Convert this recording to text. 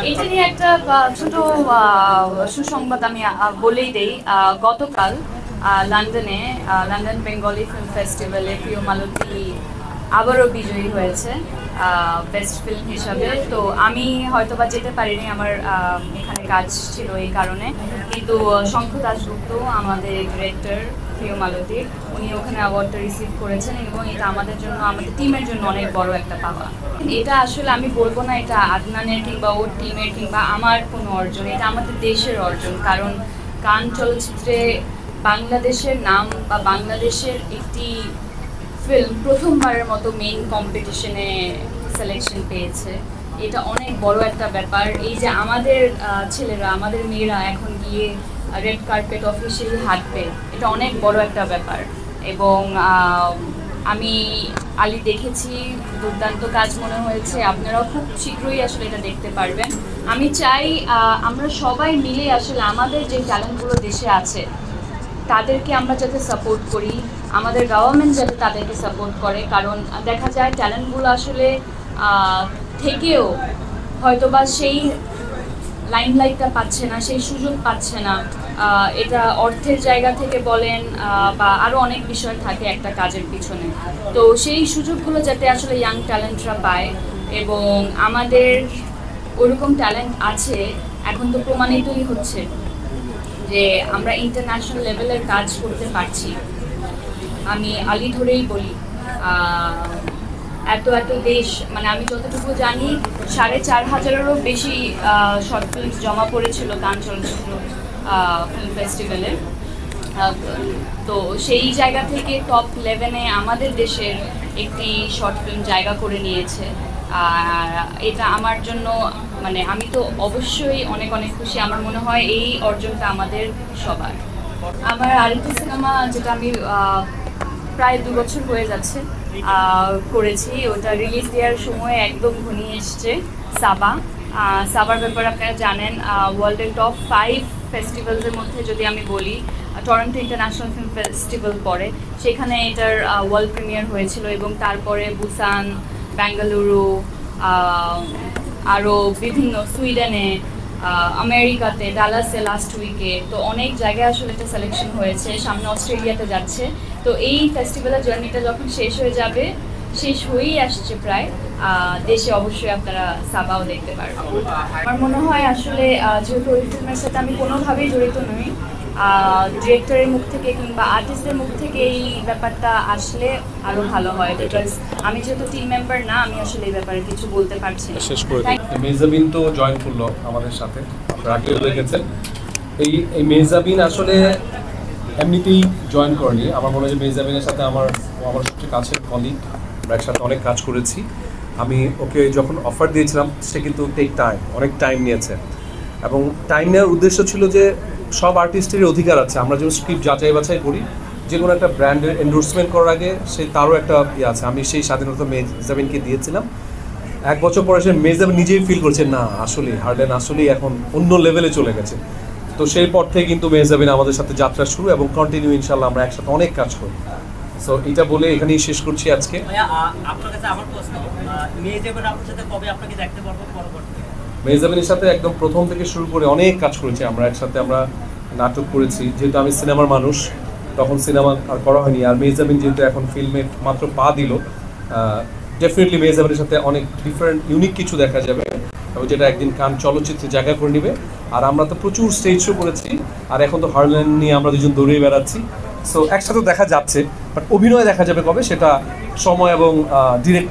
এটা নিয়ে একটা ছোট সুসংবাদ আমি বলেই দেই। গতকাল লন্ডনে লন্ডন বেঙ্গলি ফিল্ম ফেস্টিভ্যালে প্রিয় মালতী আবারও বিজয়ী হয়েছে বেস্ট ফিল্ম হিসাবে। তো আমি হয়তোবা যেতে পারিনি, আমার এখানে কাজ ছিল এই কারণে, কিন্তু শঙ্খ দাশগুপ্ত আমাদের ডিরেক্টর প্রিয় মালতী, উনি ওখানে অ্যাওয়ার্ডটা রিসিভ করেছেন এবং এটা আমাদের জন্য, আমাদের টিমের জন্য অনেক বড় একটা পাওয়া। এটা আসলে আমি বলবো না এটা আদনানের কিংবা ওর টিমের কিংবা আমার কোনো অর্জন, এটা আমাদের দেশের অর্জন। কারণ কান চলচ্চিত্রে বাংলাদেশের নাম বা বাংলাদেশের একটি ফিল্ম প্রথমবারের মতো মেইন কম্পিটিশনে সিলেকশন পেয়েছে, এটা অনেক বড় একটা ব্যাপার। এই যে আমাদের ছেলেরা, আমাদের মেয়েরা এখন গিয়ে রেড কার্পেট অফিসিয়ালি হাঁটবে, এটা অনেক বড় একটা ব্যাপার। এবং আমি আলী দেখেছি, দুর্দান্ত কাজ মনে হয়েছে, আপনারাও খুব শীঘ্রই আসলে এটা দেখতে পারবেন। আমি চাই আমরা সবাই মিলে আসলে আমাদের যে ট্যালেন্টগুলো দেশে আছে তাদেরকে আমরা যাতে সাপোর্ট করি, আমাদের গভর্নমেন্ট যাতে তাদেরকে সাপোর্ট করে। কারণ দেখা যায় ট্যালেন্টগুলো আসলে থেকেও হয়তোবা সেই লাইমলাইটটা পাচ্ছে না, সেই সুযোগ পাচ্ছে না। এটা অর্থের জায়গা থেকে বলেন বা আরও অনেক বিষয় থাকে একটা কাজের পিছনে। তো সেই সুযোগগুলো যাতে আসলে ইয়াং ট্যালেন্টরা পায়, এবং আমাদের ওরকম ট্যালেন্ট আছে, এখন তো প্রমাণিতই হচ্ছে যে আমরা ইন্টারন্যাশনাল লেভেলের কাজ করতে পারছি। আমি আলী ধরেই বলি, এত এত দেশ, মানে আমি যতটুকু জানি 4,500-এরও বেশি শর্ট ফিল্ম জমা পড়েছিল কান চলচ্চিত্র ফিল্ম ফেস্টিভ্যালে। তো সেই জায়গা থেকে টপ 11-এ আমাদের দেশের একটি শর্ট ফিল্ম জায়গা করে নিয়েছে। আর এটা আমার জন্য, মানে আমি তো অবশ্যই অনেক অনেক খুশি। আমার মনে হয় এই অর্জনটা আমাদের সবার। আমার আরেকটি সিনেমা যেটা আমি প্রায় 2 বছর হয়ে যাচ্ছে করেছি, ওটা রিলিজ দেওয়ার সময় একদম ঘনিয়ে এসছে, সাবা। সাবার ব্যাপারে আপনারা জানেন, ওয়ার্ল্ডের টপ 5 ফেস্টিভ্যালসের মধ্যে যদি আমি বলি, টরন্টো ইন্টারন্যাশনাল ফিল্ম ফেস্টিভ্যাল পড়ে, সেখানে এটার ওয়ার্ল্ড প্রিমিয়ার হয়েছিল। এবং তারপরে বুসান, বেঙ্গালুরু, আরও বিভিন্ন সুইডেনে, আমেরিকাতে, ডালাসে লাস্ট উইকে, তো অনেক জায়গায় আসলে এটা সিলেকশন হয়েছে। সামনে অস্ট্রেলিয়াতে যাচ্ছে। তো এই ফেস্টিভ্যালের জার্নিটা যখন শেষ হয়ে যাবে, শেষ হয়েই আসছে প্রায়, দেশে অবশ্যই আপনারা সাবাও দেখতে পারবেন। আমার মনে হয় আসলে যেহেতু ওই ফিল্মের সাথে আমি কোনোভাবেই জড়িত নই, ডিরেক্টরের মুখ থেকে কিংবা আর্টিস্টদের মুখ থেকে এই ব্যাপারটা আসলে আরও ভালো হয়, বিকজ আমি যেহেতু টিম মেম্বার না, আমি আসলে এই ব্যাপারে কিছু বলতে পারছি না। মেহজাবিন তো জয়েন করলো আমাদের সাথে, আপনারা আগেও দেখেছেন। এই মেহজাবিন আসলে এমনিতেই জয়েন করেনি। আমার মনে হয় যে মেহজাবিনের সাথে আমার সবচেয়ে কাছের কলিগ, আমরা একসাথে অনেক কাজ করেছি। আমি ওকে যখন অফার দিয়েছিলাম, সে কিন্তু অনেক টাইম নিয়েছে। এবং টাইম নেওয়ার উদ্দেশ্য ছিল যে সব আর্টিস্টেরই অধিকার আছে, আমরা যেমন স্ক্রিপ্ট যাচাই বাছাই করি, যে কোনো একটা ব্র্যান্ডের এন্ডোর্সমেন্ট করার আগে তারও একটা আছে। আমি সেই স্বাধীনতা মেহজাবিনকে দিয়েছিলাম। 1 বছর পরে সে মেহজাবিন নিজেই ফিল করছে, না আসলে হার্ডেন আসলেই এখন অন্য লেভেলে চলে গেছে। তো সেই পর থেকে কিন্তু মেহজাবিন আমাদের সাথে যাত্রা শুরু, এবং কন্টিনিউ ইনশাল্লাহ আমরা একসাথে অনেক কাজ করি। সো এটা বলে এখানেই শেষ করছি আজকে। মেহজাবিনের সাথে একদম প্রথম থেকে শুরু করে অনেক কাজ করেছি আমরা একসাথে। আমরা নাটক করেছি, যেহেতু আমি সিনেমার মানুষ, তখন সিনেমা আর করা হয়নি। আর মেহজাবিন যেহেতু এখন ফিল্মে মাত্র পা দিল, ডেফিনেটলি মেহজাবিনের সাথে অনেক ডিফারেন্ট ইউনিক কিছু দেখা যাবে, এবং যেটা একদিন কান চলচ্চিত্রে জায়গা করে নেবে। আর আমরা তো প্রচুর স্টেজ শো করেছি, আর এখন তো হারল্যান্ড নিয়ে আমরা দুজন দৌড়িয়ে বেড়াচ্ছি। সো একসাথে দেখা যাচ্ছে, বাট অভিনয় দেখা যাবে কবে সেটা সময় এবং ডিরেক্ট